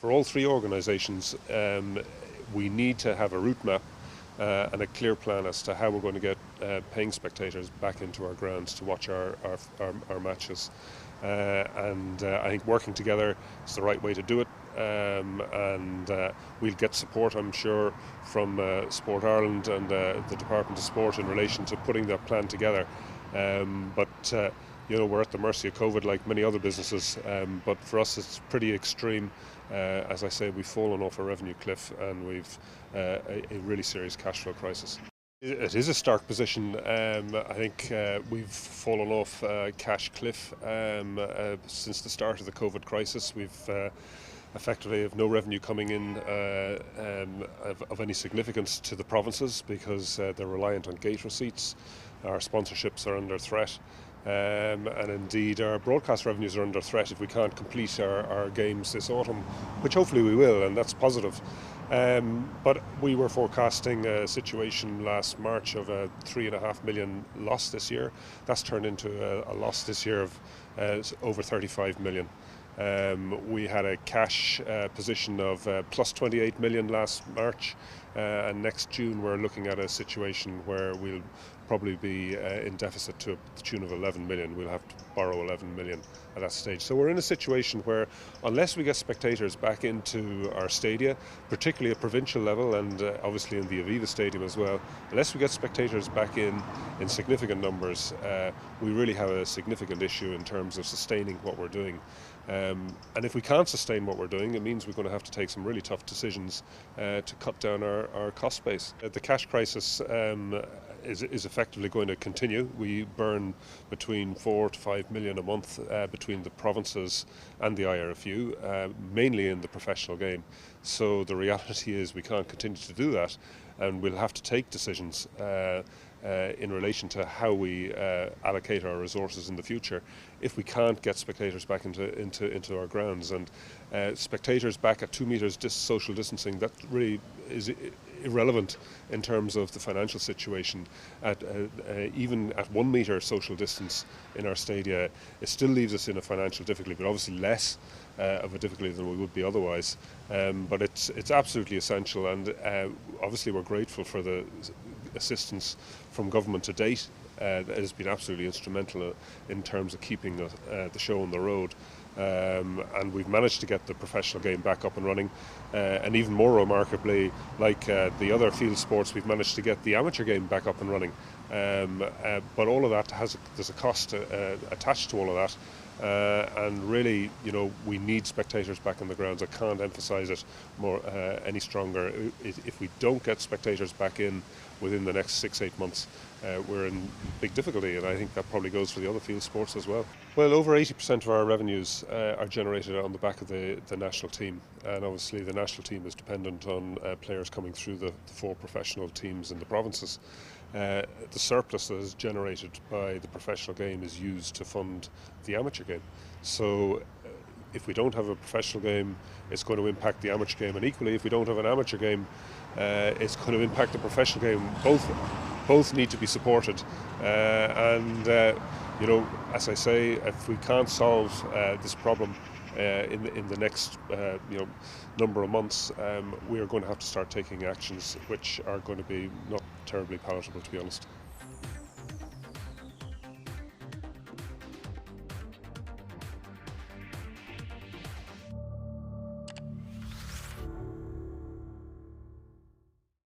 For all three organisations, we need to have a route map and a clear plan as to how we're going to get paying spectators back into our grounds to watch our matches. I think working together is the right way to do it. We'll get support, I'm sure, from Sport Ireland and the Department of Sport in relation to putting that plan together. We're at the mercy of COVID like many other businesses, but for us it's pretty extreme. As I say, we've fallen off a revenue cliff and we've a really serious cash flow crisis. It is a stark position. I think we've fallen off a cash cliff since the start of the COVID crisis. We've effectively have no revenue coming in of any significance to the provinces because they're reliant on gate receipts. Our sponsorships are under threat. And indeed our broadcast revenues are under threat if we can't complete our games this autumn, which hopefully we will, and that's positive. But we were forecasting a situation last March of a $3.5 million loss this year. That's turned into a loss this year of over $35 million. We had a cash position of plus 28 million last March, and next June we're looking at a situation where we'll probably be in deficit to the tune of 11 million. We'll have to borrow 11 million at that stage. So we're in a situation where unless we get spectators back into our stadia, particularly at provincial level and obviously in the Aviva Stadium as well, unless we get spectators back in significant numbers, we really have a significant issue in terms of sustaining what we're doing. And if we can't sustain what we're doing, it means we're going to have to take some really tough decisions to cut down our cost base. The cash crisis is effectively going to continue. We burn between 4 to 5 million a month between the provinces and the IRFU, mainly in the professional game. So the reality is we can't continue to do that, and we'll have to take decisions in relation to how we allocate our resources in the future if we can't get spectators back into our grounds. And spectators back at 2 meters social distancing, that really is irrelevant in terms of the financial situation. Even at 1 meter social distance in our stadia, it still leaves us in a financial difficulty, but obviously less of a difficulty than we would be otherwise. But it's absolutely essential, and obviously we're grateful for the assistance from government to date. That has been absolutely instrumental in terms of keeping the show on the road. And we've managed to get the professional game back up and running, and even more remarkably, like the other field sports, we've managed to get the amateur game back up and running. But all of that there's a cost attached to all of that. And really, we need spectators back in the grounds. I can't emphasise it any stronger. If we don't get spectators back in within the next 6-8 months, we're in big difficulty, and I think that probably goes for the other field sports as well. Well, over 80% of our revenues are generated on the back of the national team, and obviously the national team is dependent on players coming through the 4 professional teams in the provinces. The surplus that is generated by the professional game is used to fund the amateur game. So if we don't have a professional game, it's going to impact the amateur game, and equally if we don't have an amateur game, it's going to impact the professional game. Both need to be supported, as I say, if we can't solve this problem in the next number of months, we are going to have to start taking actions which are going to be not terribly palatable, to be honest.